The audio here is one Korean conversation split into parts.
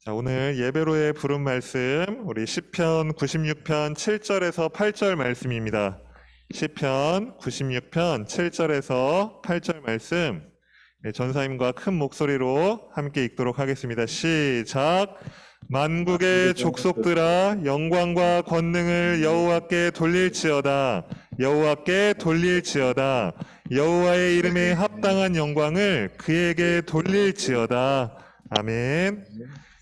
자, 오늘 예배로의 부른 말씀 우리 시편 96편 7절에서 8절 말씀입니다. 시편 96편 7절에서 8절 말씀 전사님과 큰 목소리로 함께 읽도록 하겠습니다. 시작. 만국의 족속들아 영광과 권능을 여호와께 돌릴지어다. 여호와께 돌릴지어다. 여호와의 이름에 합당한 영광을 그에게 돌릴지어다. 아멘.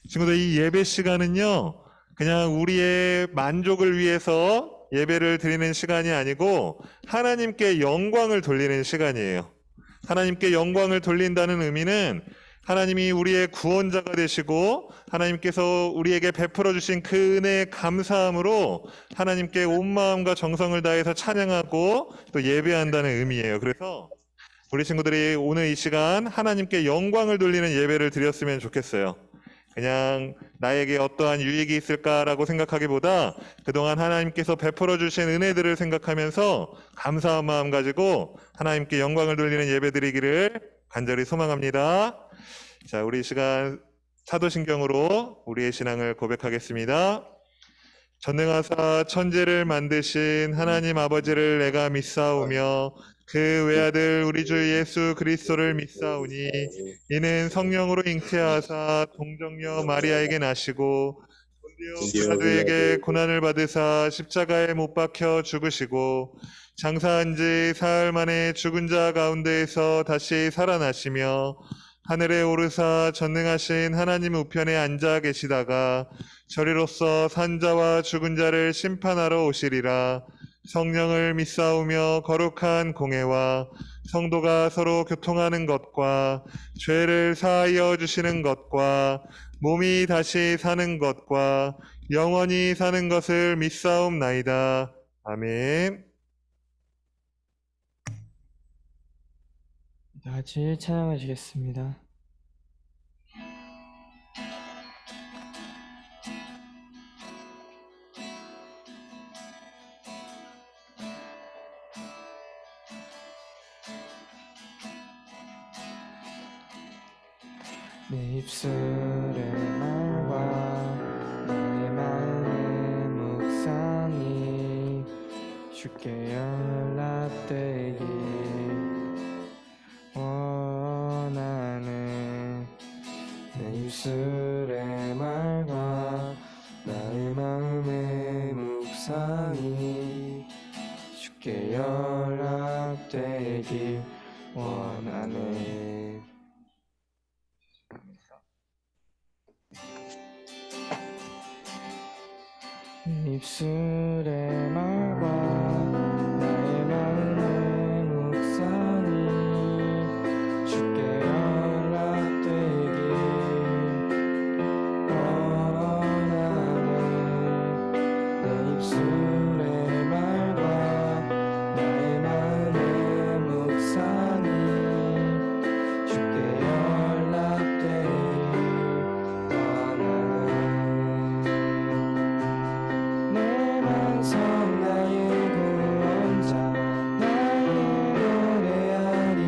친구들, 이 예배 시간은요, 그냥 우리의 만족을 위해서 예배를 드리는 시간이 아니고 하나님께 영광을 돌리는 시간이에요. 하나님께 영광을 돌린다는 의미는 하나님이 우리의 구원자가 되시고 하나님께서 우리에게 베풀어 주신 그 은혜에 감사함으로 하나님께 온 마음과 정성을 다해서 찬양하고 또 예배한다는 의미예요. 그래서 우리 친구들이 오늘 이 시간 하나님께 영광을 돌리는 예배를 드렸으면 좋겠어요. 그냥 나에게 어떠한 유익이 있을까라고 생각하기보다 그동안 하나님께서 베풀어 주신 은혜들을 생각하면서 감사한 마음 가지고 하나님께 영광을 돌리는 예배 드리기를 간절히 소망합니다. 자, 우리 이 시간 사도신경으로 우리의 신앙을 고백하겠습니다. 전능하사 천지를 만드신 하나님 아버지를 내가 믿사오며 그 외아들 우리 주 예수 그리스도를 믿사오니 이는 성령으로 잉태하사 동정녀 마리아에게 나시고 본디오 빌라도에게 고난을 받으사 십자가에 못 박혀 죽으시고 장사한 지 사흘 만에 죽은 자 가운데에서 다시 살아나시며 하늘에 오르사 전능하신 하나님 우편에 앉아 계시다가 저리로서 산자와 죽은 자를 심판하러 오시리라. 성령을 믿사오며 거룩한 공회와 성도가 서로 교통하는 것과 죄를 사하여 주시는 것과 몸이 다시 사는 것과 영원히 사는 것을 믿사옵나이다. 아멘. 다 같이 찬양하시겠습니다. 내 입술의 말과 나의 마음의 묵상이 주께 연락되길 원하네. 내 입술의 말과 나의 마음의 묵상이 주께 연락되길 원하네. 입술의 말과 나의 마음의 묵상이 주께 연락되길 원하네. 내 입술의 말과 나의 마음의 묵상이 주께 연락되길 나의 구원자 나의 노래하리.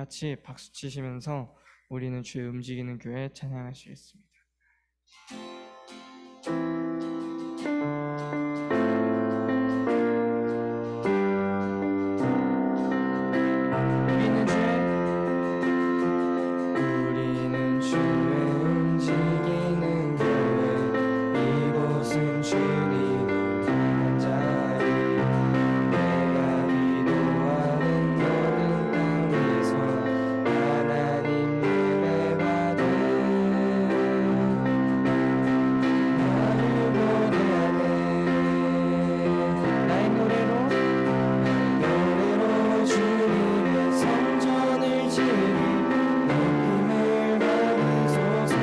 같이 박수 치시면서 우리는 주의 움직이는 교회 찬양하시겠습니다. 우리는 주의 움직이는 교회, 이곳은 주님을 향한 자리. 내가 기도하는 모든 땅 위에서 하나님 예배받은 나를 노래하네. 나의 노래로 주님의 성전을 지으리. 높임을 받으소서.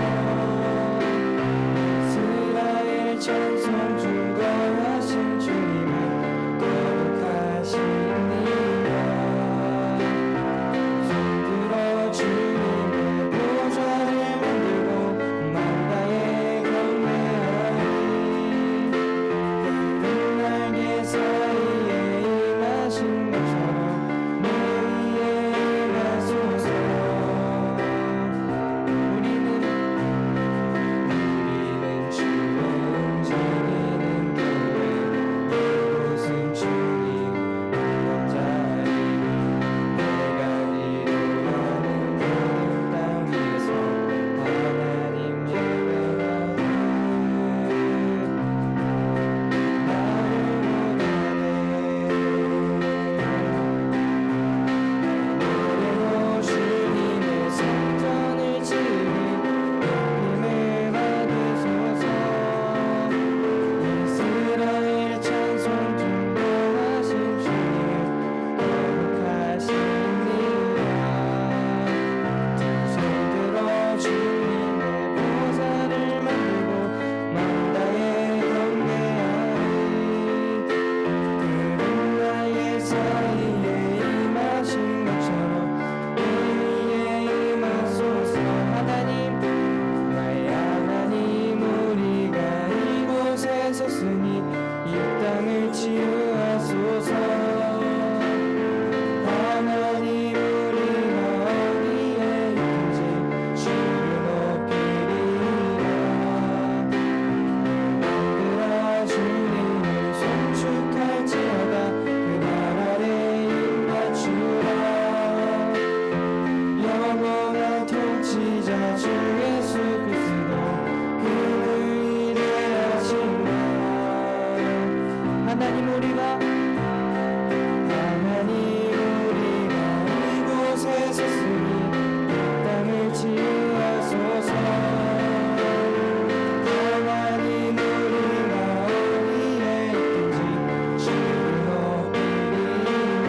이스라엘 찬송 중거하신 주님을 거룩하시니라. 손들어 주님의 보좌를 만들고 만다에 경배하리. 푸른 날개 사이에 임하신 것처럼 내 위에 임하소서. 우리는 주의 움직이는 교회, 이곳은 주님 향한 자리. 내가 기도하는 모든 땅 위에서 하나님 예배하는 노래로 주님의 성전을 지으리. 높임을 받으소서. 이스라엘 찬송 중보하신 주님을 거룩하시니라. 손들어 주님의 보좌를 만들고 만다에 경배하리. 푸른 날개 사이에 임하신 것처럼 내 위에 임하소서. 하나님, 나의 하나님, 우리가 이곳에 섰으니 이 땅을 치유하소서. 하나님, 우리가 어디에 있든지 주를 높이리라. 만들어 주님을 송축할지어다. 그날 아래 입맞추라. 영원한 통치자 주 예수 그리스도, 그를 위대하신다. 하나님, 우리가 이곳에 섰으니 이 땅을 치유하소서. 하나님, 우리가 어디에 있든지 주를 높이리라.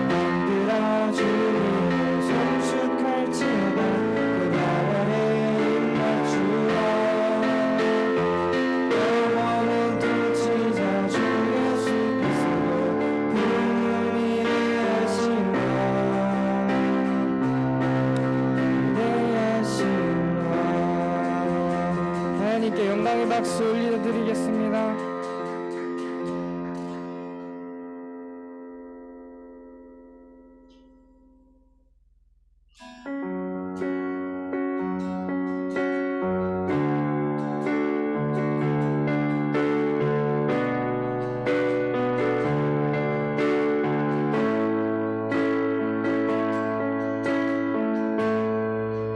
만들어 주님을 송축할지어다. 그날 아래 입맞추라. 영원한 통치자 주 예수 그리스도, 그는 위대하신다. 하나님께 영광의 박수 올려드리겠습니다.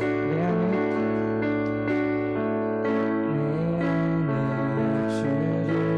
내 안에 주를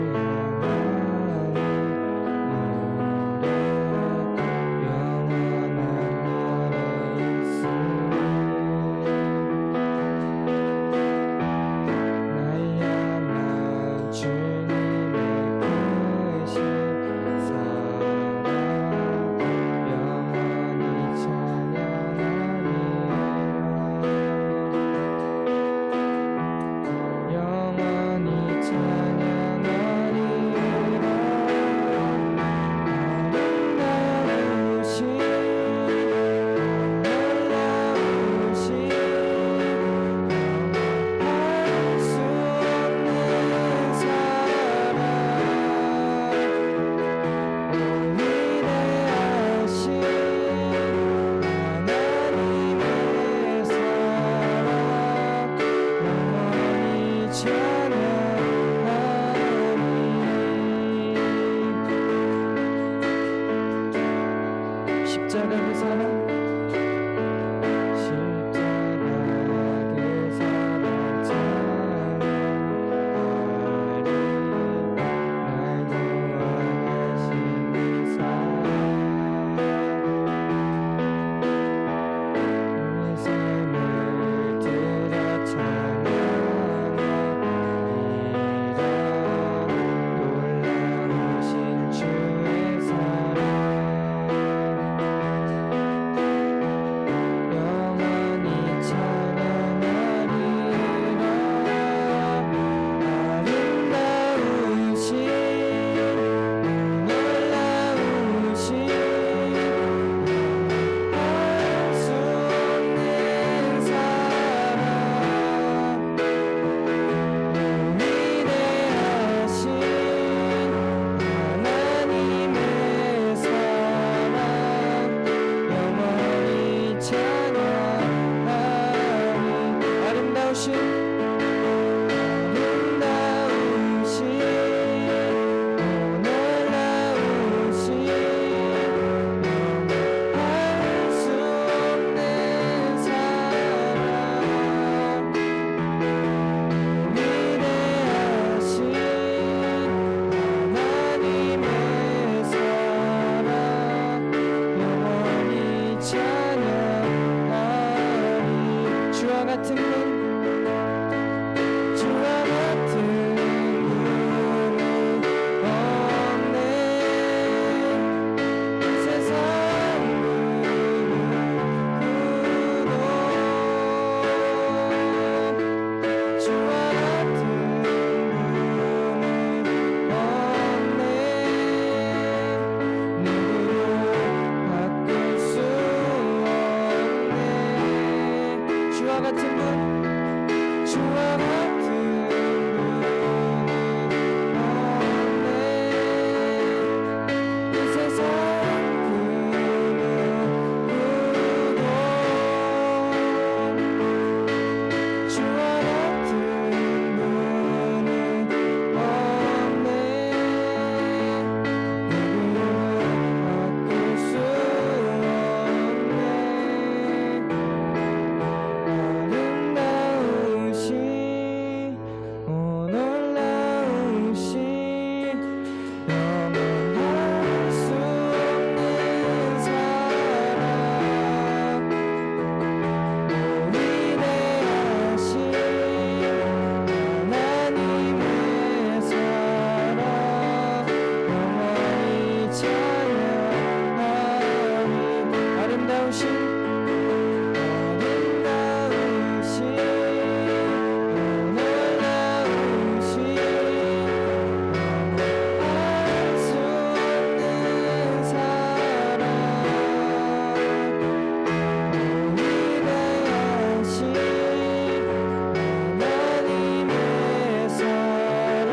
십자가 그 사랑 십자가 그 사랑 날 구원하신 사랑 이 삶을 들어 놀라우신 주의 사랑 영원히 찬양하리라 아름다우신 놀라우신 알 수 없는 사랑 위대하신 하나님의 사랑 영원히 찬양하리 아름다우신 놀라우신 알 수 없는 사랑 위대하신 하나님의 사랑 영원히 찬양하리 주와 같은 분 주와 같은 분은 없네 이 세상 구도 주와 같은 분은 없네 누구도 바꿀 수 없네 주와 같은 분 주와 같은 분은 없네 이 세상 구도 주와 같은 분은 없네 누구도 바꿀 수 없네 아름다우신 오 놀라우신 영원할 수 없는 사랑 위대하신 하나님의 사랑 영원히 찬양하리 아름다우신 놀라우신 알 수 없는 사랑 위대하신 하나님의 사랑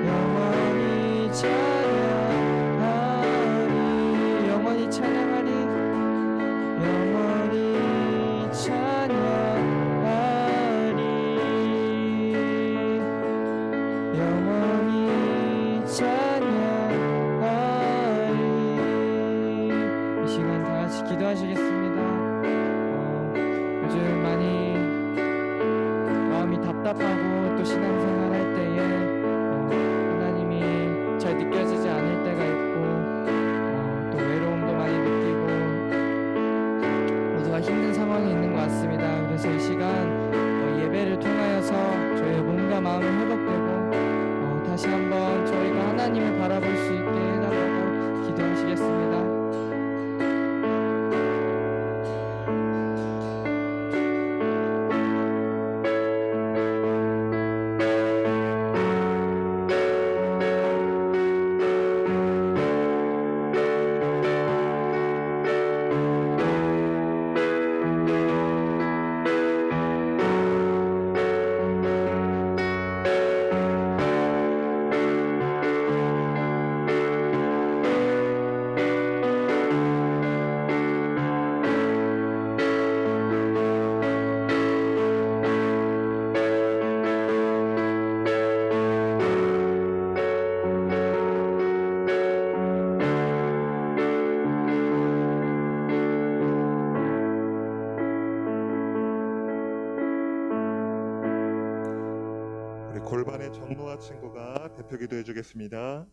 영원히 찬양하리 영원히 찬양하리 영원히 찬양하리 영원히 찬양하리 이 시간 다 같이 기도하시겠습니다. 요즘 많이 마음이 답답하고 또 신앙생활 할 때에 하나님이 잘 느껴지지 않을 때가 있고 또 외로움도 많이 느끼고 모두가 힘든 상황이 있는 것 같습니다. 그래서 이 시간 예배를 통하여서 저희의 몸과 마음이 회복되고 다시 한번 저희가 하나님을 바라볼 수 있게 해달라고 기도하시겠습니다. 골반의 정노아 친구가 대표 기도해 주겠습니다.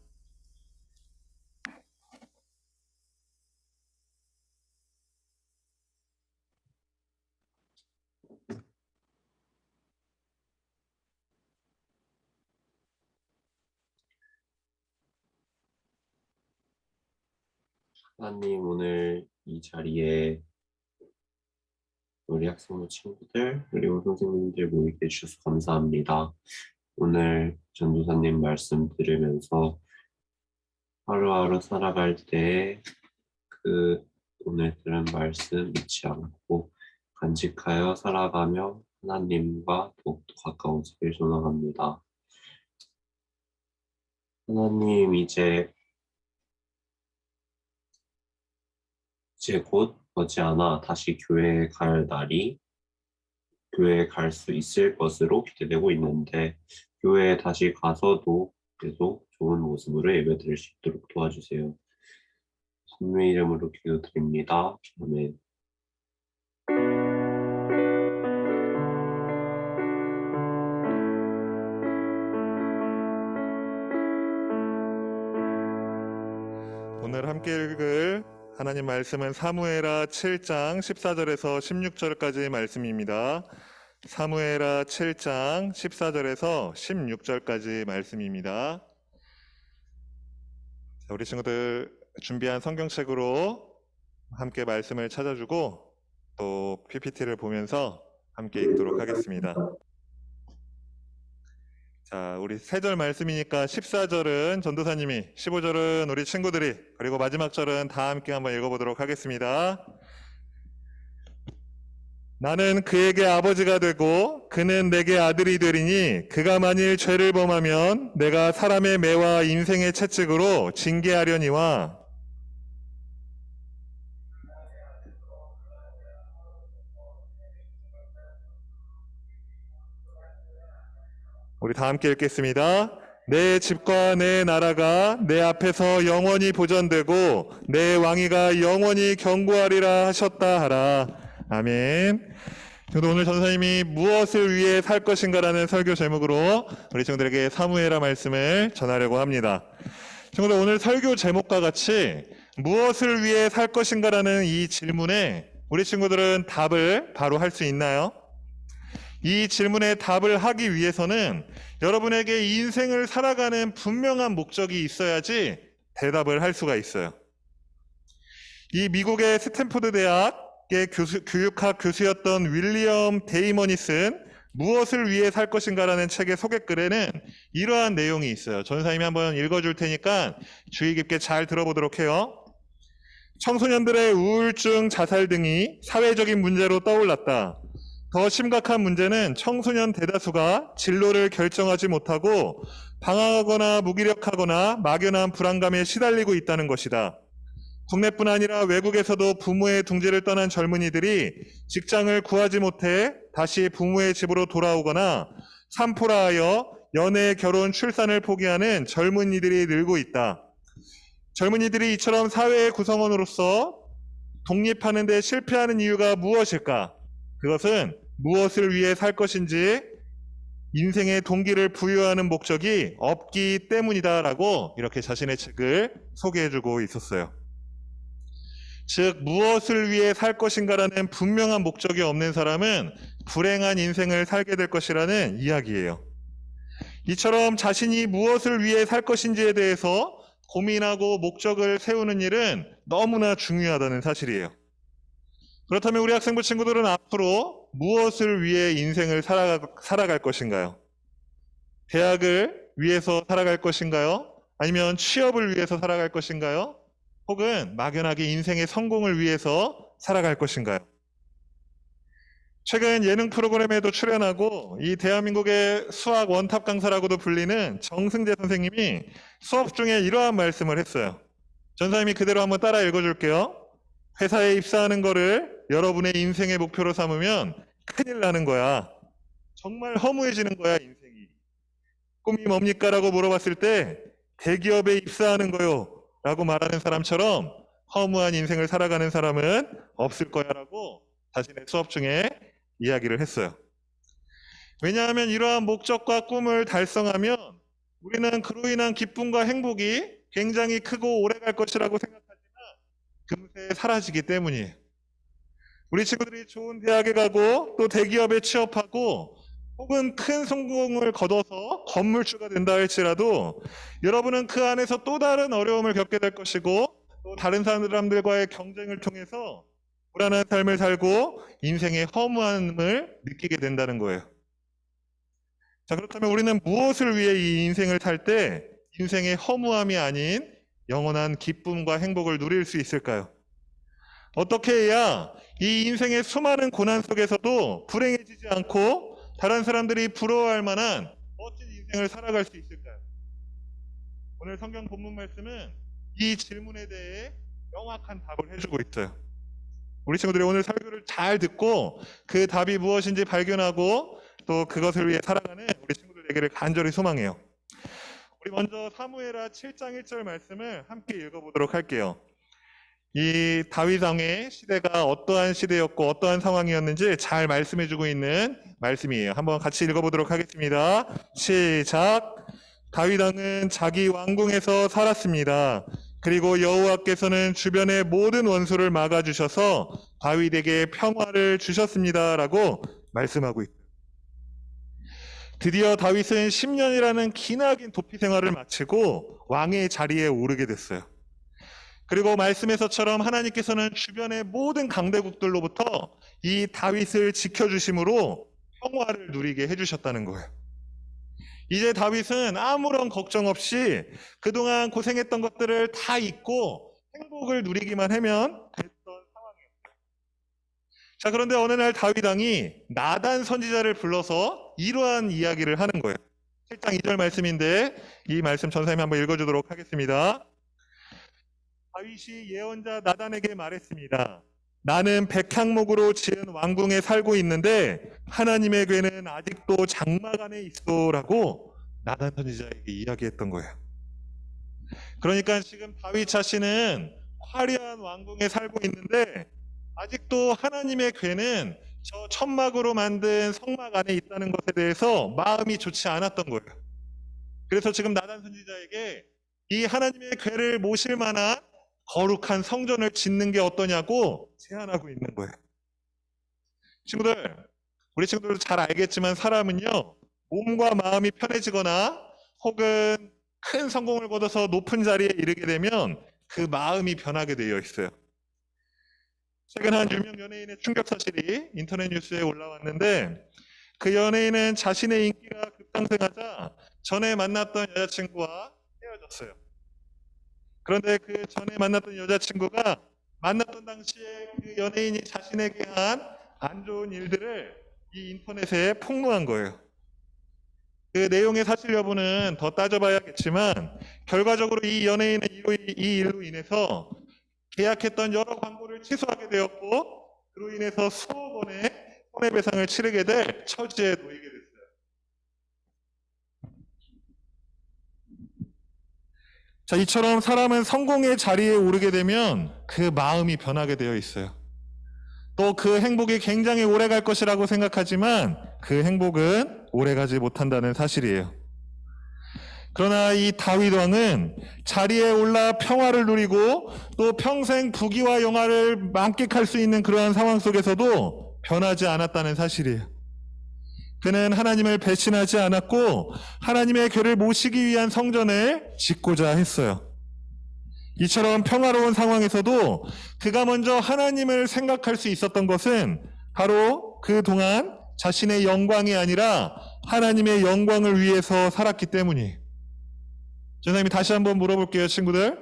하나님, 오늘 이 자리에 우리 학생부 친구들 그리고 선생님들 모이게 해주셔서 감사합니다. 오늘 전도사님 말씀 들으면서 하루하루 살아갈 때 그 오늘 들은 말씀 잊지 않고 간직하여 살아가며 하나님과 더욱더 가까워지길 소원합니다. 하나님, 이제 곧 머지않아 다시 교회에 갈 날이 교회에 갈 수 있을 것으로 기대되고 있는데, 교회에 다시 가서도 계속 좋은 모습으로 예배드릴 수 있도록 도와주세요. 주님의 이름으로 기도드립니다. 아멘. 오늘 함께 읽을 하나님 말씀은 사무엘하 7장 14절에서 16절까지의 말씀입니다. 사무엘하 7장 14절에서 16절까지 말씀입니다. 자, 우리 친구들 준비한 성경책으로 함께 말씀을 찾아주고 또 PPT를 보면서 함께 읽도록 하겠습니다. 자, 우리 3절 말씀이니까 14절은 전도사님이, 15절은 우리 친구들이, 그리고 마지막 절은 다 함께 한번 읽어보도록 하겠습니다. 나는 그에게 아버지가 되고 그는 내게 아들이 되리니 그가 만일 죄를 범하면 내가 사람의 매와 인생의 채찍으로 징계하려니와 우리 다 함께 읽겠습니다. 내 집과 내 나라가 내 앞에서 영원히 보존되고 내 왕위가 영원히 견고하리라 하셨다 하라. 아멘. 저도 오늘 전사님이 무엇을 위해 살 것인가라는 설교 제목으로 우리 친구들에게 사무엘하 말씀을 전하려고 합니다. 친구들, 오늘 설교 제목과 같이 무엇을 위해 살 것인가라는 이 질문에 우리 친구들은 답을 바로 할 수 있나요? 이 질문에 답을 하기 위해서는 여러분에게 인생을 살아가는 분명한 목적이 있어야지 대답을 할 수가 있어요. 이 미국의 스탠포드 대학의 교육학 교수였던 윌리엄 데이먼이 쓴 무엇을 위해 살 것인가라는 책의 소개글에는 이러한 내용이 있어요. 전사님이 한번 읽어줄 테니까 주의 깊게 잘 들어보도록 해요. 청소년들의 우울증, 자살 등이 사회적인 문제로 떠올랐다. 더 심각한 문제는 청소년 대다수가 진로를 결정하지 못하고 방황하거나 무기력하거나 막연한 불안감에 시달리고 있다는 것이다. 국내뿐 아니라 외국에서도 부모의 둥지를 떠난 젊은이들이 직장을 구하지 못해 다시 부모의 집으로 돌아오거나 산포라하여 연애, 결혼, 출산을 포기하는 젊은이들이 늘고 있다. 젊은이들이 이처럼 사회의 구성원으로서 독립하는 데 실패하는 이유가 무엇일까? 그것은 무엇을 위해 살 것인지 인생의 동기를 부여하는 목적이 없기 때문이다라고 이렇게 자신의 책을 소개해주고 있었어요. 즉, 무엇을 위해 살 것인가라는 분명한 목적이 없는 사람은 불행한 인생을 살게 될 것이라는 이야기예요. 이처럼 자신이 무엇을 위해 살 것인지에 대해서 고민하고 목적을 세우는 일은 너무나 중요하다는 사실이에요. 그렇다면 우리 학생부 친구들은 앞으로 무엇을 위해 인생을 살아갈 것인가요? 대학을 위해서 살아갈 것인가요? 아니면 취업을 위해서 살아갈 것인가요? 혹은 막연하게 인생의 성공을 위해서 살아갈 것인가요? 최근 예능 프로그램에도 출연하고 이 대한민국의 수학 원탑 강사라고도 불리는 정승재 선생님이 수업 중에 이러한 말씀을 했어요. 전사님이 그대로 한번 따라 읽어줄게요. 회사에 입사하는 거를 여러분의 인생의 목표로 삼으면 큰일 나는 거야. 정말 허무해지는 거야, 인생이. 꿈이 뭡니까? 라고 물어봤을 때 대기업에 입사하는 거요 라고 말하는 사람처럼 허무한 인생을 살아가는 사람은 없을 거야 라고 자신의 수업 중에 이야기를 했어요. 왜냐하면 이러한 목적과 꿈을 달성하면 우리는 그로 인한 기쁨과 행복이 굉장히 크고 오래 갈 것이라고 생각하지만 금세 사라지기 때문이에요. 우리 친구들이 좋은 대학에 가고 또 대기업에 취업하고 혹은 큰 성공을 거둬서 건물주가 된다 할지라도 여러분은 그 안에서 또 다른 어려움을 겪게 될 것이고 또 다른 사람들과의 경쟁을 통해서 불안한 삶을 살고 인생의 허무함을 느끼게 된다는 거예요. 자, 그렇다면 우리는 무엇을 위해 이 인생을 살 때 인생의 허무함이 아닌 영원한 기쁨과 행복을 누릴 수 있을까요? 어떻게 해야 이 인생의 수많은 고난 속에서도 불행해지지 않고 다른 사람들이 부러워할 만한 멋진 인생을 살아갈 수 있을까요? 오늘 성경 본문 말씀은 이 질문에 대해 명확한 답을 해주고 있어요. 우리 친구들이 오늘 설교를 잘 듣고 그 답이 무엇인지 발견하고 또 그것을 위해 살아가는 우리 친구들 되기를 간절히 소망해요. 우리 먼저 사무엘하 7장 1절 말씀을 함께 읽어보도록 할게요. 이 다윗 왕의 시대가 어떠한 시대였고 어떠한 상황이었는지 잘 말씀해주고 있는 말씀이에요. 한번 같이 읽어보도록 하겠습니다. 시작. 다윗 왕은 자기 왕궁에서 살았습니다. 그리고 여호와께서는 주변의 모든 원수를 막아주셔서 다윗에게 평화를 주셨습니다. 라고 말씀하고 있어요. 드디어 다윗은 10년이라는 기나긴 도피 생활을 마치고 왕의 자리에 오르게 됐어요. 그리고 말씀에서처럼 하나님께서는 주변의 모든 강대국들로부터 이 다윗을 지켜주심으로 평화를 누리게 해주셨다는 거예요. 이제 다윗은 아무런 걱정 없이 그동안 고생했던 것들을 다 잊고 행복을 누리기만 하면 됐던 상황이었어요. 자, 그런데 어느 날 다윗 왕이 나단 선지자를 불러서 이러한 이야기를 하는 거예요. 7장 2절 말씀인데 이 말씀 전사님이 한번 읽어주도록 하겠습니다. 다윗이 예언자 나단에게 말했습니다. 나는 백향목으로 지은 왕궁에 살고 있는데 하나님의 궤는 아직도 장막 안에 있어라고 나단 선지자에게 이야기했던 거예요. 그러니까 지금 다윗 자신은 화려한 왕궁에 살고 있는데 아직도 하나님의 궤는 저 천막으로 만든 성막 안에 있다는 것에 대해서 마음이 좋지 않았던 거예요. 그래서 지금 나단 선지자에게 이 하나님의 궤를 모실 만한 거룩한 성전을 짓는 게 어떠냐고 제안하고 있는 거예요. 친구들, 우리 친구들도 잘 알겠지만 사람은요, 몸과 마음이 편해지거나 혹은 큰 성공을 거둬서 높은 자리에 이르게 되면 그 마음이 변하게 되어 있어요. 최근 한 유명 연예인의 충격 사실이 인터넷 뉴스에 올라왔는데 그 연예인은 자신의 인기가 급상승하자 전에 만났던 여자친구와 헤어졌어요. 그런데 그 전에 만났던 여자친구가 만났던 당시에 그 연예인이 자신에게 한 안 좋은 일들을 이 인터넷에 폭로한 거예요. 그 내용의 사실 여부는 더 따져봐야겠지만 결과적으로 이 연예인은 이 일로 인해서 계약했던 여러 광고를 취소하게 되었고 그로 인해서 수억 원의 손해배상을 치르게 될 처지에 놓이게 됐어요. 자, 이처럼 사람은 성공의 자리에 오르게 되면 그 마음이 변하게 되어 있어요. 또 그 행복이 굉장히 오래 갈 것이라고 생각하지만 그 행복은 오래 가지 못한다는 사실이에요. 그러나 이 다윗 왕은 자리에 올라 평화를 누리고 또 평생 부귀와 영화를 만끽할 수 있는 그러한 상황 속에서도 변하지 않았다는 사실이에요. 그는 하나님을 배신하지 않았고 하나님의 궤를 모시기 위한 성전을 짓고자 했어요. 이처럼 평화로운 상황에서도 그가 먼저 하나님을 생각할 수 있었던 것은 바로 그동안 자신의 영광이 아니라 하나님의 영광을 위해서 살았기 때문이에요. 선생님이 다시 한번 물어볼게요, 친구들.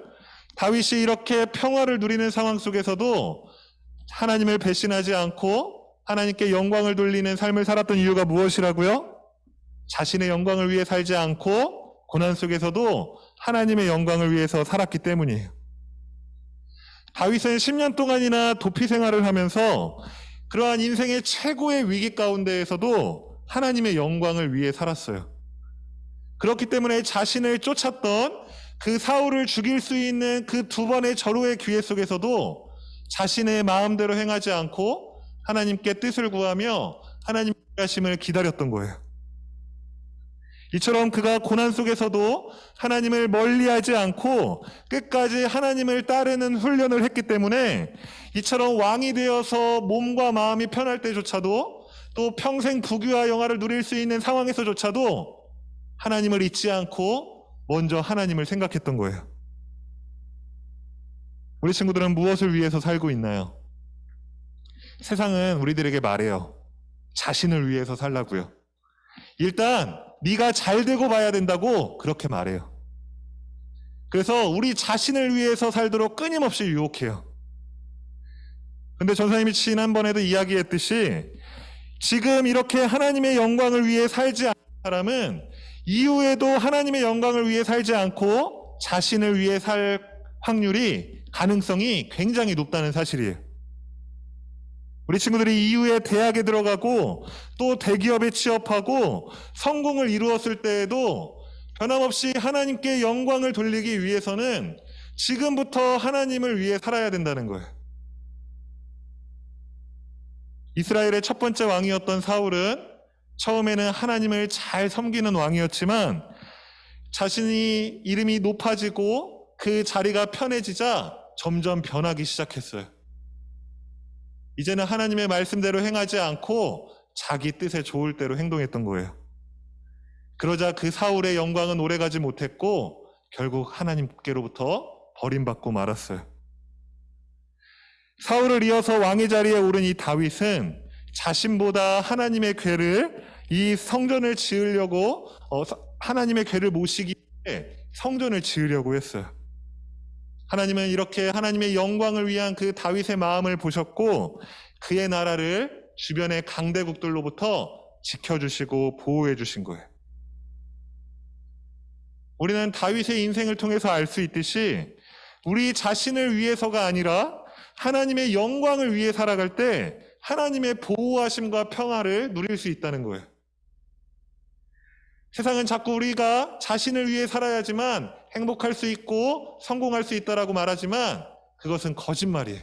다윗이 이렇게 평화를 누리는 상황 속에서도 하나님을 배신하지 않고 하나님께 영광을 돌리는 삶을 살았던 이유가 무엇이라고요? 자신의 영광을 위해 살지 않고 고난 속에서도 하나님의 영광을 위해서 살았기 때문이에요. 다윗은 10년 동안이나 도피 생활을 하면서 그러한 인생의 최고의 위기 가운데에서도 하나님의 영광을 위해 살았어요. 그렇기 때문에 자신을 쫓았던 그 사울을 죽일 수 있는 그 두 번의 절호의 기회 속에서도 자신의 마음대로 행하지 않고 하나님께 뜻을 구하며 하나님의 하심을 기다렸던 거예요. 이처럼 그가 고난 속에서도 하나님을 멀리하지 않고 끝까지 하나님을 따르는 훈련을 했기 때문에 이처럼 왕이 되어서 몸과 마음이 편할 때조차도 또 평생 부귀와 영화를 누릴 수 있는 상황에서조차도 하나님을 잊지 않고 먼저 하나님을 생각했던 거예요. 우리 친구들은 무엇을 위해서 살고 있나요? 세상은 우리들에게 말해요. 자신을 위해서 살라고요. 일단 네가 잘 되고 봐야 된다고 그렇게 말해요. 그래서 우리 자신을 위해서 살도록 끊임없이 유혹해요. 근데 전사님이 지난번에도 이야기했듯이 지금 이렇게 하나님의 영광을 위해 살지 않는 사람은 이후에도 하나님의 영광을 위해 살지 않고 자신을 위해 살 확률이, 가능성이 굉장히 높다는 사실이에요. 우리 친구들이 이후에 대학에 들어가고 또 대기업에 취업하고 성공을 이루었을 때에도 변함없이 하나님께 영광을 돌리기 위해서는 지금부터 하나님을 위해 살아야 된다는 거예요. 이스라엘의 첫 번째 왕이었던 사울은 처음에는 하나님을 잘 섬기는 왕이었지만 자신이 이름이 높아지고 그 자리가 편해지자 점점 변하기 시작했어요. 이제는 하나님의 말씀대로 행하지 않고 자기 뜻에 좋을 대로 행동했던 거예요. 그러자 그 사울의 영광은 오래가지 못했고 결국 하나님께로부터 버림받고 말았어요. 사울을 이어서 왕의 자리에 오른 이 다윗은 자신보다 하나님의 궤를, 이 성전을 지으려고 하나님의 궤를 모시기 위해 성전을 지으려고 했어요. 하나님은 이렇게 하나님의 영광을 위한 그 다윗의 마음을 보셨고 그의 나라를 주변의 강대국들로부터 지켜주시고 보호해 주신 거예요. 우리는 다윗의 인생을 통해서 알 수 있듯이 우리 자신을 위해서가 아니라 하나님의 영광을 위해 살아갈 때 하나님의 보호하심과 평화를 누릴 수 있다는 거예요. 세상은 자꾸 우리가 자신을 위해 살아야지만 행복할 수 있고 성공할 수 있다라고 말하지만 그것은 거짓말이에요.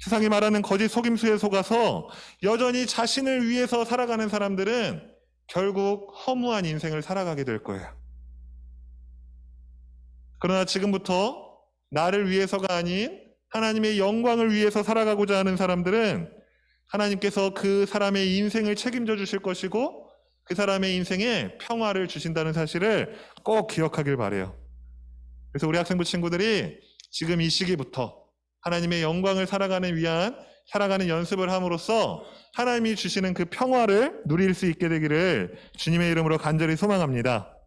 세상이 말하는 거짓 속임수에 속아서 여전히 자신을 위해서 살아가는 사람들은 결국 허무한 인생을 살아가게 될 거예요. 그러나 지금부터 나를 위해서가 아닌 하나님의 영광을 위해서 살아가고자 하는 사람들은 하나님께서 그 사람의 인생을 책임져 주실 것이고 그 사람의 인생에 평화를 주신다는 사실을 꼭 기억하길 바라요. 그래서 우리 학생부 친구들이 지금 이 시기부터 하나님의 영광을 살아가는 연습을 함으로써 하나님이 주시는 그 평화를 누릴 수 있게 되기를 주님의 이름으로 간절히 소망합니다.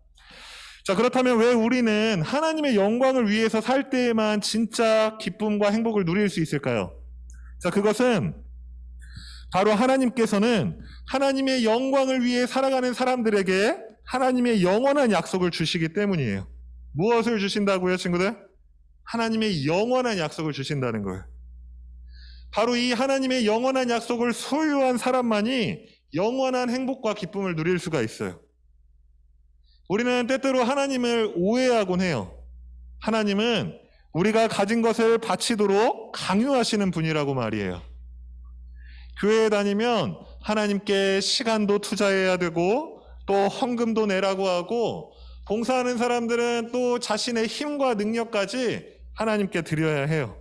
자, 그렇다면 왜 우리는 하나님의 영광을 위해서 살 때에만 진짜 기쁨과 행복을 누릴 수 있을까요? 자, 그것은 바로 하나님께서는 하나님의 영광을 위해 살아가는 사람들에게 하나님의 영원한 약속을 주시기 때문이에요. 무엇을 주신다고요, 친구들? 하나님의 영원한 약속을 주신다는 거예요. 바로 이 하나님의 영원한 약속을 소유한 사람만이 영원한 행복과 기쁨을 누릴 수가 있어요. 우리는 때때로 하나님을 오해하곤 해요. 하나님은 우리가 가진 것을 바치도록 강요하시는 분이라고 말이에요. 교회에 다니면 하나님께 시간도 투자해야 되고 또 헌금도 내라고 하고 봉사하는 사람들은 또 자신의 힘과 능력까지 하나님께 드려야 해요.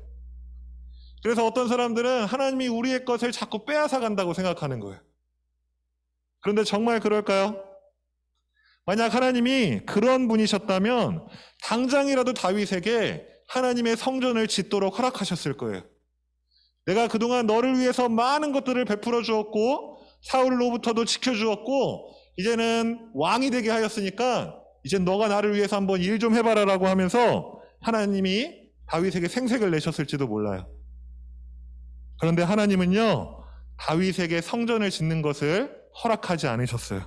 그래서 어떤 사람들은 하나님이 우리의 것을 자꾸 빼앗아 간다고 생각하는 거예요. 그런데 정말 그럴까요? 만약 하나님이 그런 분이셨다면 당장이라도 다윗에게 하나님의 성전을 짓도록 허락하셨을 거예요. 내가 그동안 너를 위해서 많은 것들을 베풀어 주었고 사울로부터도 지켜주었고 이제는 왕이 되게 하였으니까 이제 너가 나를 위해서 한번 일 좀 해봐라 라고 하면서 하나님이 다윗에게 생색을 내셨을지도 몰라요. 그런데 하나님은요, 다윗에게 성전을 짓는 것을 허락하지 않으셨어요.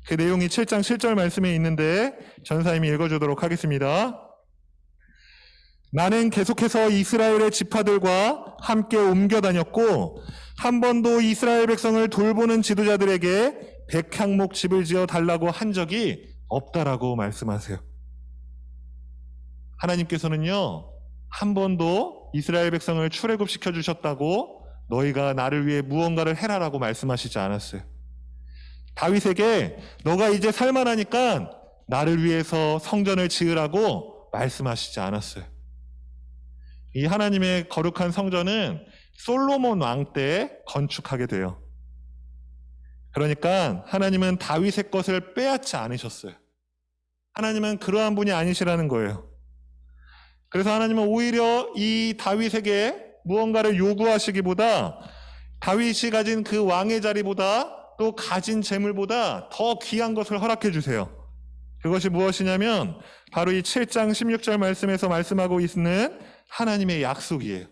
그 내용이 7장 7절 말씀에 있는데 전사님이 읽어주도록 하겠습니다. 나는 계속해서 이스라엘의 지파들과 함께 옮겨 다녔고 한 번도 이스라엘 백성을 돌보는 지도자들에게 백향목 집을 지어 달라고 한 적이 없다라고 말씀하세요. 하나님께서는요, 한 번도 이스라엘 백성을 출애굽시켜 주셨다고 너희가 나를 위해 무언가를 해라라고 말씀하시지 않았어요. 다윗에게 너가 이제 살만하니까 나를 위해서 성전을 지으라고 말씀하시지 않았어요. 이 하나님의 거룩한 성전은 솔로몬 왕 때 건축하게 돼요. 그러니까 하나님은 다윗의 것을 빼앗지 않으셨어요. 하나님은 그러한 분이 아니시라는 거예요. 그래서 하나님은 오히려 이 다윗에게 무언가를 요구하시기보다 다윗이 가진 그 왕의 자리보다 또 가진 재물보다 더 귀한 것을 허락해 주세요. 그것이 무엇이냐면 바로 이 7장 16절 말씀에서 말씀하고 있는 하나님의 약속이에요.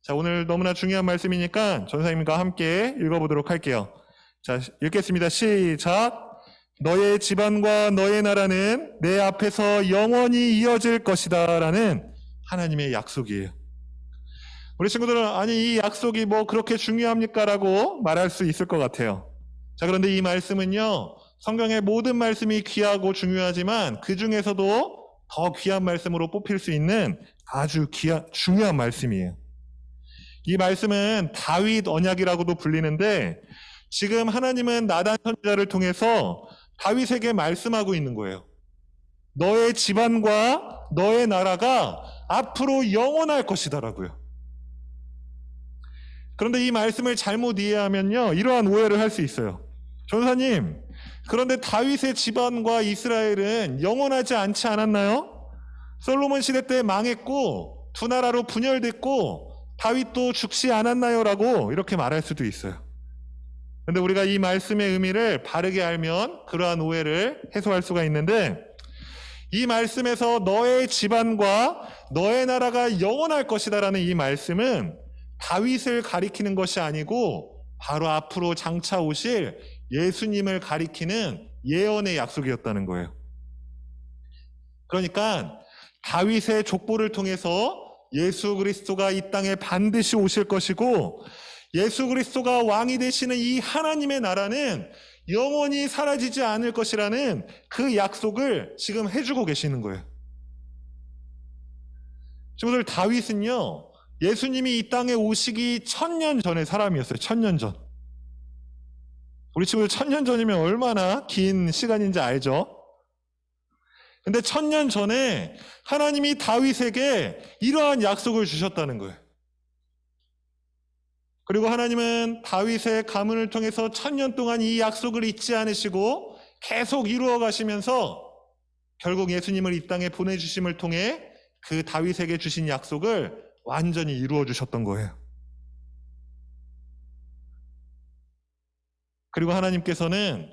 자, 오늘 너무나 중요한 말씀이니까 전사님과 함께 읽어보도록 할게요. 자, 읽겠습니다. 시작. 너의 집안과 너의 나라는 내 앞에서 영원히 이어질 것이다 라는 하나님의 약속이에요. 우리 친구들은 아니 이 약속이 뭐 그렇게 중요합니까? 라고 말할 수 있을 것 같아요. 자, 그런데 이 말씀은요, 성경의 모든 말씀이 귀하고 중요하지만 그 중에서도 더 귀한 말씀으로 뽑힐 수 있는 아주 중요한 말씀이에요. 이 말씀은 다윗 언약이라고도 불리는데 지금 하나님은 나단 선지자를 통해서 다윗에게 말씀하고 있는 거예요. 너의 집안과 너의 나라가 앞으로 영원할 것이다라고요. 그런데 이 말씀을 잘못 이해하면요, 이러한 오해를 할 수 있어요. 전사님, 그런데 다윗의 집안과 이스라엘은 영원하지 않지 않았나요? 솔로몬 시대 때 망했고 두 나라로 분열됐고 다윗도 죽지 않았나요? 라고 이렇게 말할 수도 있어요. 그런데 우리가 이 말씀의 의미를 바르게 알면 그러한 오해를 해소할 수가 있는데, 이 말씀에서 너의 집안과 너의 나라가 영원할 것이다 라는 이 말씀은 다윗을 가리키는 것이 아니고 바로 앞으로 장차 오실 예수님을 가리키는 예언의 약속이었다는 거예요. 그러니까 다윗의 족보를 통해서 예수 그리스도가 이 땅에 반드시 오실 것이고 예수 그리스도가 왕이 되시는 이 하나님의 나라는 영원히 사라지지 않을 것이라는 그 약속을 지금 해주고 계시는 거예요. 친구들, 다윗은요, 예수님이 이 땅에 오시기 1000년 전의 사람이었어요. 1000년 전. 우리 친구들 1000년 전이면 얼마나 긴 시간인지 알죠? 근데 1000년 전에 하나님이 다윗에게 이러한 약속을 주셨다는 거예요. 그리고 하나님은 다윗의 가문을 통해서 1000년 동안 이 약속을 잊지 않으시고 계속 이루어 가시면서 결국 예수님을 이 땅에 보내주심을 통해 그 다윗에게 주신 약속을 완전히 이루어 주셨던 거예요. 그리고 하나님께서는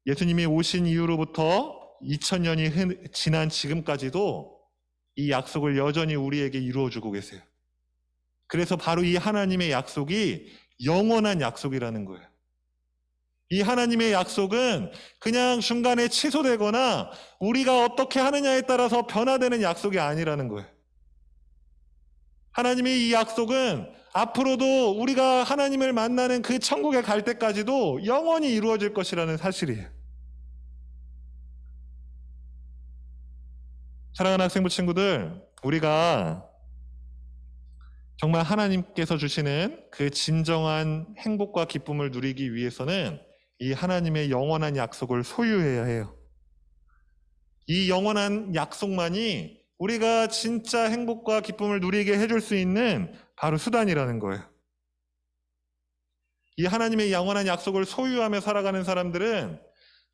예수님이 오신 이후로부터 2000년이 지난 지금까지도 이 약속을 여전히 우리에게 이루어주고 계세요. 그래서 바로 이 하나님의 약속이 영원한 약속이라는 거예요. 이 하나님의 약속은 그냥 중간에 취소되거나 우리가 어떻게 하느냐에 따라서 변화되는 약속이 아니라는 거예요. 하나님의 이 약속은 앞으로도 우리가 하나님을 만나는 그 천국에 갈 때까지도 영원히 이루어질 것이라는 사실이에요. 사랑하는 학생부 친구들, 우리가 정말 하나님께서 주시는 그 진정한 행복과 기쁨을 누리기 위해서는 이 하나님의 영원한 약속을 소유해야 해요. 이 영원한 약속만이 우리가 진짜 행복과 기쁨을 누리게 해줄 수 있는 바로 수단이라는 거예요. 이 하나님의 영원한 약속을 소유하며 살아가는 사람들은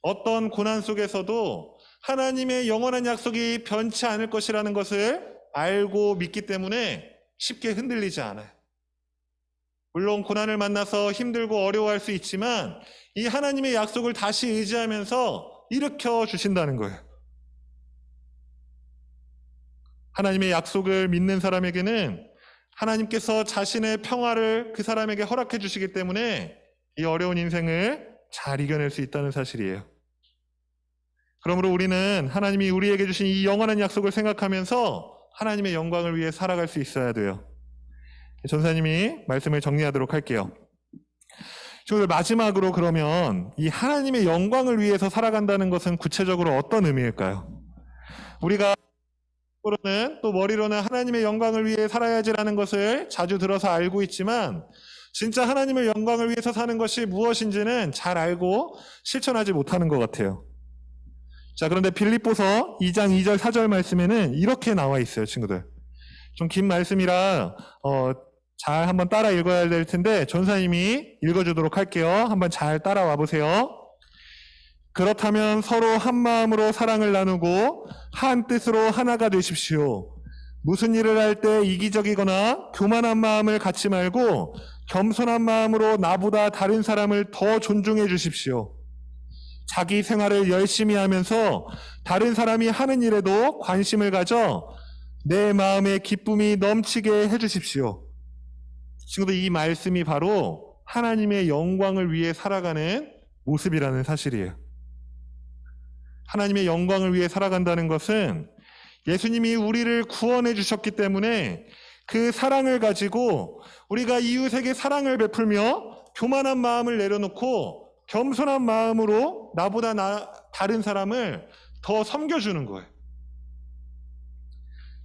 어떤 고난 속에서도 하나님의 영원한 약속이 변치 않을 것이라는 것을 알고 믿기 때문에 쉽게 흔들리지 않아요. 물론 고난을 만나서 힘들고 어려워할 수 있지만 이 하나님의 약속을 다시 의지하면서 일으켜 주신다는 거예요. 하나님의 약속을 믿는 사람에게는 하나님께서 자신의 평화를 그 사람에게 허락해 주시기 때문에 이 어려운 인생을 잘 이겨낼 수 있다는 사실이에요. 그러므로 우리는 하나님이 우리에게 주신 이 영원한 약속을 생각하면서 하나님의 영광을 위해 살아갈 수 있어야 돼요. 전사님이 말씀을 정리하도록 할게요. 친구들, 마지막으로 그러면 이 하나님의 영광을 위해서 살아간다는 것은 구체적으로 어떤 의미일까요? 우리가 또 머리로는 하나님의 영광을 위해 살아야지라는 것을 자주 들어서 알고 있지만 진짜 하나님의 영광을 위해서 사는 것이 무엇인지는 잘 알고 실천하지 못하는 것 같아요. 자, 그런데 빌립보서 2장 2절 4절 말씀에는 이렇게 나와 있어요, 친구들. 좀 긴 말씀이라 잘 한번 따라 읽어야 될 텐데 전사님이 읽어주도록 할게요. 한번 잘 따라와 보세요. 그렇다면 서로 한 마음으로 사랑을 나누고 한 뜻으로 하나가 되십시오. 무슨 일을 할 때 이기적이거나 교만한 마음을 갖지 말고 겸손한 마음으로 나보다 다른 사람을 더 존중해 주십시오. 자기 생활을 열심히 하면서 다른 사람이 하는 일에도 관심을 가져 내 마음에 기쁨이 넘치게 해 주십시오. 친구들, 이 말씀이 바로 하나님의 영광을 위해 살아가는 모습이라는 사실이에요. 하나님의 영광을 위해 살아간다는 것은 예수님이 우리를 구원해 주셨기 때문에 그 사랑을 가지고 우리가 이웃에게 사랑을 베풀며 교만한 마음을 내려놓고 겸손한 마음으로 나보다 다른 사람을 더 섬겨주는 거예요.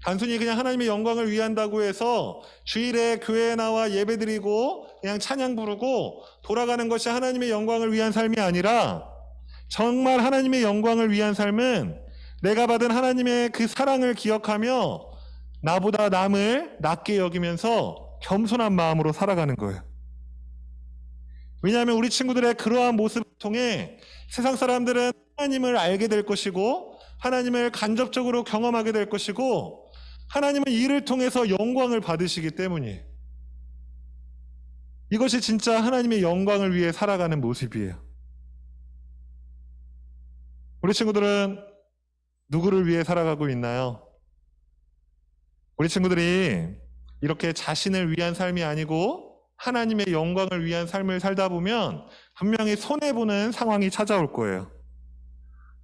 단순히 그냥 하나님의 영광을 위한다고 해서 주일에 교회에 나와 예배드리고 그냥 찬양 부르고 돌아가는 것이 하나님의 영광을 위한 삶이 아니라 정말 하나님의 영광을 위한 삶은 내가 받은 하나님의 그 사랑을 기억하며 나보다 남을 낮게 여기면서 겸손한 마음으로 살아가는 거예요. 왜냐하면 우리 친구들의 그러한 모습을 통해 세상 사람들은 하나님을 알게 될 것이고 하나님을 간접적으로 경험하게 될 것이고 하나님은 이를 통해서 영광을 받으시기 때문이에요. 이것이 진짜 하나님의 영광을 위해 살아가는 모습이에요. 우리 친구들은 누구를 위해 살아가고 있나요? 우리 친구들이 이렇게 자신을 위한 삶이 아니고 하나님의 영광을 위한 삶을 살다 보면 분명히 손해보는 상황이 찾아올 거예요.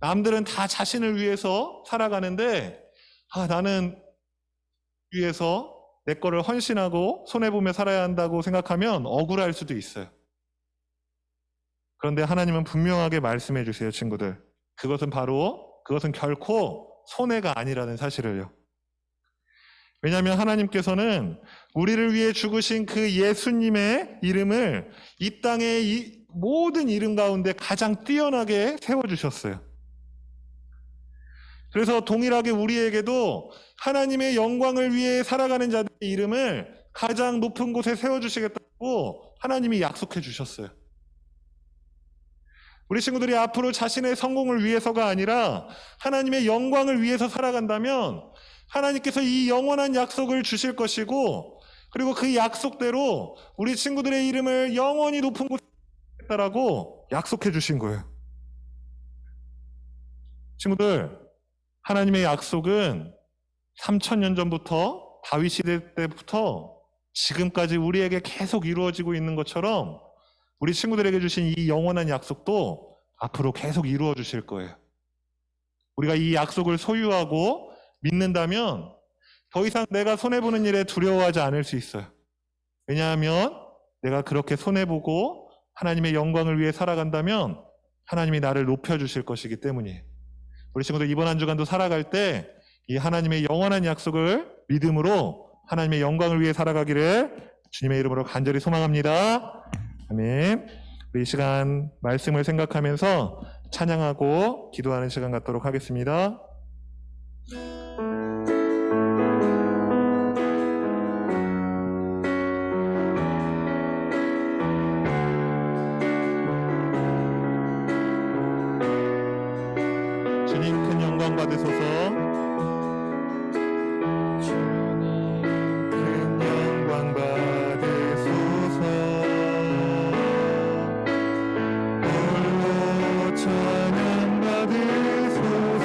남들은 다 자신을 위해서 살아가는데 나는 위해서 내 거를 헌신하고 손해보며 살아야 한다고 생각하면 억울할 수도 있어요. 그런데 하나님은 분명하게 말씀해 주세요, 친구들. 그것은 결코 손해가 아니라는 사실을요. 왜냐하면 하나님께서는 우리를 위해 죽으신 그 예수님의 이름을 이 땅의 모든 이름 가운데 가장 뛰어나게 세워주셨어요. 그래서 동일하게 우리에게도 하나님의 영광을 위해 살아가는 자들의 이름을 가장 높은 곳에 세워주시겠다고 하나님이 약속해 주셨어요. 우리 친구들이 앞으로 자신의 성공을 위해서가 아니라 하나님의 영광을 위해서 살아간다면 하나님께서 이 영원한 약속을 주실 것이고 그리고 그 약속대로 우리 친구들의 이름을 영원히 높은 곳에 세우겠다라고 약속해 주신 거예요. 친구들, 하나님의 약속은 3000년 전부터 다윗 시대 때부터 지금까지 우리에게 계속 이루어지고 있는 것처럼 우리 친구들에게 주신 이 영원한 약속도 앞으로 계속 이루어 주실 거예요. 우리가 이 약속을 소유하고 믿는다면 더 이상 내가 손해보는 일에 두려워하지 않을 수 있어요. 왜냐하면 내가 그렇게 손해보고 하나님의 영광을 위해 살아간다면 하나님이 나를 높여주실 것이기 때문이에요. 우리 친구들 이번 한 주간도 살아갈 때 이 하나님의 영원한 약속을 믿음으로 하나님의 영광을 위해 살아가기를 주님의 이름으로 간절히 소망합니다. 아멘. 우리 이 시간 말씀을 생각하면서 찬양하고 기도하는 시간 갖도록 하겠습니다. 주님 큰 영광 받으소서. 주님 큰 영광 받으소서. 홀로 찬양 받으소서.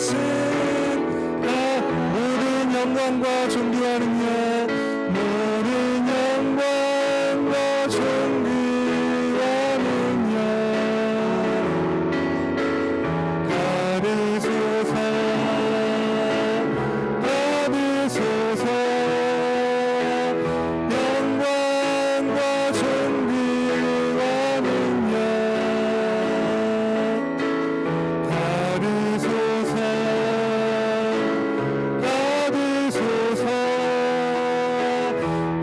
살아계신 모든 영광과 존귀와 능력, 모든 영광과 존귀와 능력 받으소서, 받으소서. 영광과 존귀와 능력 받으소서, 받으소서.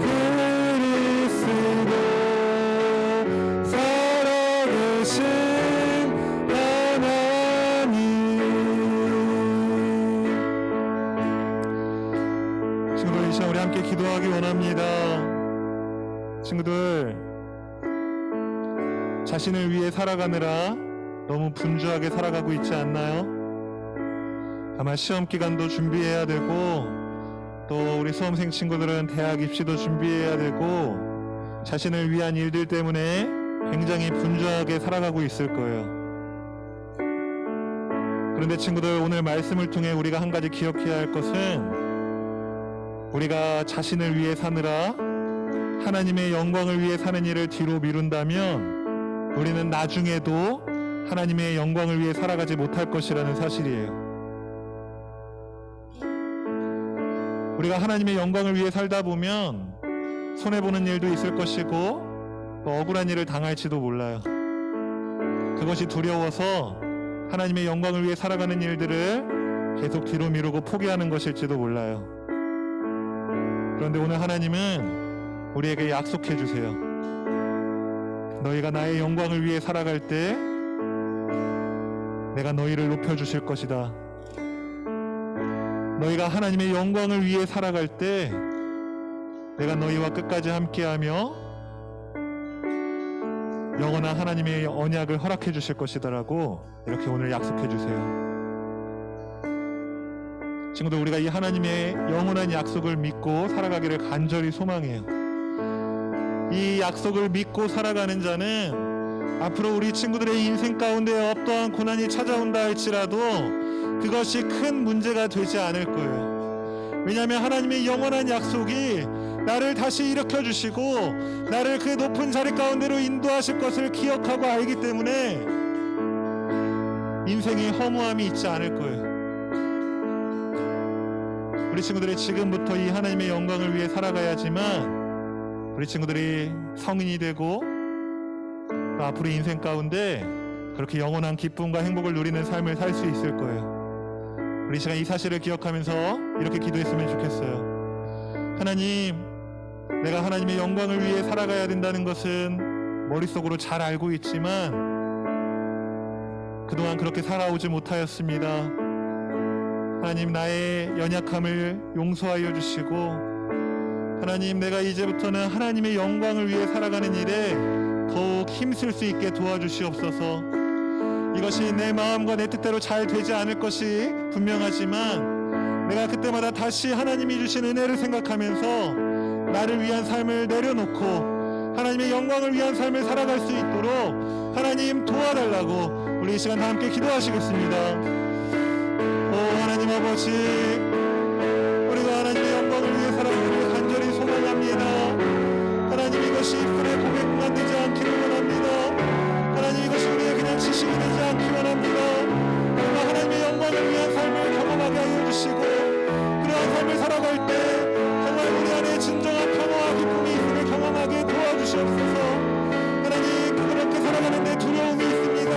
그리스도 살아계신 하나님. 친구들, 이 시간 우리 함께 기도하기 원합니다. 친구들, 자신을 위해 살아가느라 너무 분주하게 살아가고 있지 않나요? 아마 시험 기간도 준비해야 되고, 또 우리 수험생 친구들은 대학 입시도 준비해야 되고, 자신을 위한 일들 때문에 굉장히 분주하게 살아가고 있을 거예요. 그런데 친구들, 오늘 말씀을 통해 우리가 한 가지 기억해야 할 것은, 우리가 자신을 위해 사느라 하나님의 영광을 위해 사는 일을 뒤로 미룬다면 우리는 나중에도 하나님의 영광을 위해 살아가지 못할 것이라는 사실이에요. 우리가 하나님의 영광을 위해 살다 보면 손해보는 일도 있을 것이고 또 억울한 일을 당할지도 몰라요. 그것이 두려워서 하나님의 영광을 위해 살아가는 일들을 계속 뒤로 미루고 포기하는 것일지도 몰라요. 그런데 오늘 하나님은 우리에게 약속해 주세요. 너희가 나의 영광을 위해 살아갈 때 내가 너희를 높여 주실 것이다. 너희가 하나님의 영광을 위해 살아갈 때 내가 너희와 끝까지 함께하며 영원한 하나님의 언약을 허락해 주실 것이다라고 이렇게 오늘 약속해 주세요. 친구들, 우리가 이 하나님의 영원한 약속을 믿고 살아가기를 간절히 소망해요. 이 약속을 믿고 살아가는 자는 앞으로 우리 친구들의 인생 가운데 어떠한 고난이 찾아온다 할지라도 그것이 큰 문제가 되지 않을 거예요. 왜냐하면 하나님의 영원한 약속이 나를 다시 일으켜 주시고 나를 그 높은 자리 가운데로 인도하실 것을 기억하고 알기 때문에 인생에 허무함이 있지 않을 거예요. 우리 친구들이 지금부터 이 하나님의 영광을 위해 살아가야지만 우리 친구들이 성인이 되고 또 앞으로 인생 가운데 그렇게 영원한 기쁨과 행복을 누리는 삶을 살 수 있을 거예요. 우리 시간 이 사실을 기억하면서 이렇게 기도했으면 좋겠어요. 하나님, 내가 하나님의 영광을 위해 살아가야 된다는 것은 머릿속으로 잘 알고 있지만 그동안 그렇게 살아오지 못하였습니다. 하나님, 나의 연약함을 용서하여 주시고 하나님, 내가 이제부터는 하나님의 영광을 위해 살아가는 일에 더욱 힘쓸 수 있게 도와주시옵소서. 이것이 내 마음과 내 뜻대로 잘 되지 않을 것이 분명하지만 내가 그때마다 다시 하나님이 주신 은혜를 생각하면서 나를 위한 삶을 내려놓고 하나님의 영광을 위한 삶을 살아갈 수 있도록 하나님 도와달라고 우리 이 시간 다 함께 기도하시겠습니다. 오 하나님 아버지, 우리가 하나님의 영광을 위해 살아가기를 간절히 소망합니다. 하나님, 이것이 입술의 고백만 되지 않기를 원합니다. 하나님, 이것이 우리의 그냥 지식이 되지 않기를 원합니다. 우리가 하나님의 영광을 위한 삶을 경험하게 하여 주시고 그러한 삶을 살아갈 때 정말 우리 안에 진정한 평화와 기쁨이 있음을 경험하게 도와주시옵소서. 하나님, 그렇게 살아가는 데 두려움이 있습니다.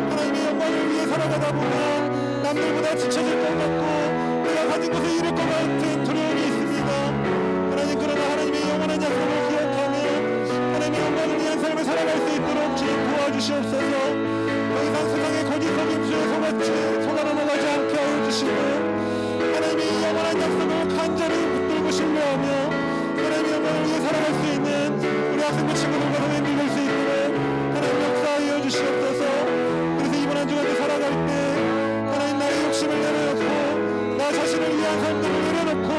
하나님의 영광을 위해 살아가다 보면 남들보다 지쳐질 것 같고 내가 가진 것을 잃을 것 같은 두려움이 있습니다. 하나님, 그러나 하나님의 영원한 약속을 기억하며 하나님의 영광을 위한 삶을 살아갈 수 있도록 주님 도와주시옵소서. 더 이상 세상의 거짓 속임수에 속아 넘어가지 않게 하여 주시고 하나님의 영원한 약속을 간절히 붙들고 신뢰하며 하나님의 영광을 위해 살아갈 수 있는 우리 학생부 친구들과 선생님들 될 수 있도록 하나님 역사하여 주시옵소서. 그래서 이번 한 주간에 살아갈 때 하나님, 나의 욕심을 내려놓고 나 자신을 위한 삶들을 내려놓고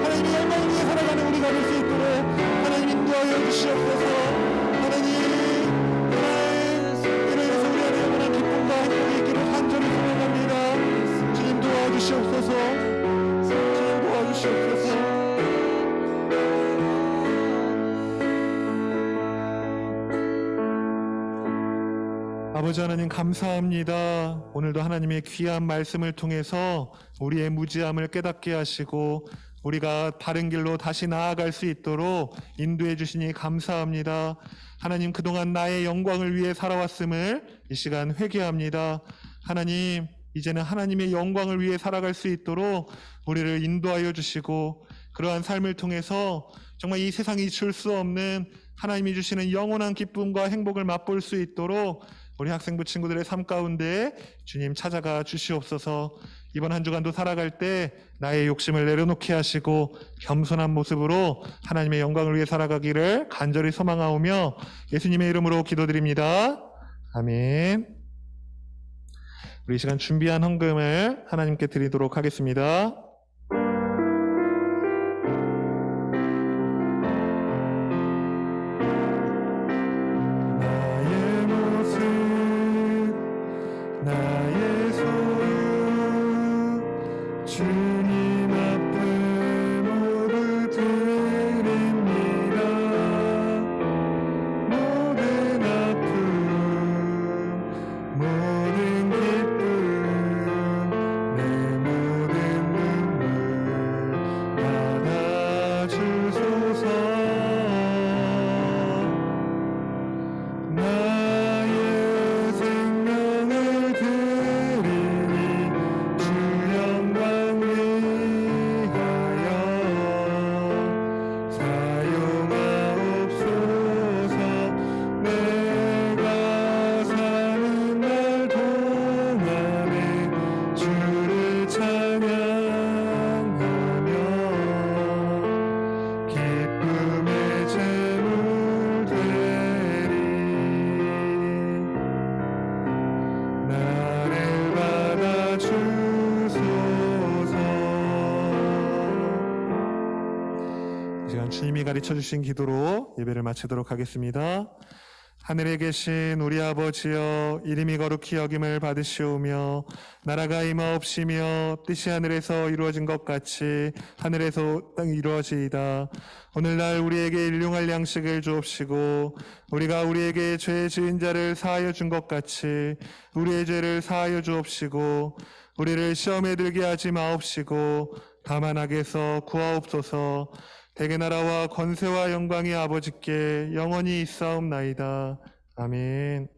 하나님의 영광을 위해 살아가는 우리가 될 수 있도록 하나님 인도하여 주시옵소서. 하나님, 주시옵소서. 주님 도와주시옵소서. 아버지 하나님 감사합니다. 오늘도 하나님의 귀한 말씀을 통해서 우리의 무지함을 깨닫게 하시고 우리가 바른 길로 다시 나아갈 수 있도록 인도해 주시니 감사합니다. 하나님, 그동안 나의 영광을 위해 살아왔음을 이 시간 회개합니다. 하나님, 이제는 하나님의 영광을 위해 살아갈 수 있도록 우리를 인도하여 주시고 그러한 삶을 통해서 정말 이 세상이 줄 수 없는 하나님이 주시는 영원한 기쁨과 행복을 맛볼 수 있도록 우리 학생부 친구들의 삶 가운데 주님 찾아가 주시옵소서. 이번 한 주간도 살아갈 때 나의 욕심을 내려놓게 하시고 겸손한 모습으로 하나님의 영광을 위해 살아가기를 간절히 소망하오며 예수님의 이름으로 기도드립니다. 아멘. 우리 이 시간 준비한 헌금을 하나님께 드리도록 하겠습니다. 나의 모습, 나의 소유, 주님 앞에 모두 드립니다. 모든 아픔, 모든 기쁨, 내 모든 눈물 받아주소서. 나의 생명을 드리니 주 영광 위하여 사용하옵소서. 내가 사는 날 동안에 주를 찬양하며 기쁨의 제물 되리. 나를 받아주소서. 이 시간 주님이 가르쳐주신 기도로 예배를 마치도록 하겠습니다. 하늘에 계신 우리 아버지여, 이름이 거룩히 여김을 받으시오며 나라가 임하옵시며 뜻이 하늘에서 이루어진 것 같이 하늘에서 땅 이루어지이다. 오늘날 우리에게 일용할 양식을 주옵시고 우리가 우리에게 죄 지은 자를 사하여 준 것 같이 우리의 죄를 사하여 주옵시고 우리를 시험에 들게 하지 마옵시고 다만 악에서 구하옵소서. 대개 나라와 권세와 영광이 아버지께 영원히 있사옵나이다. 아멘.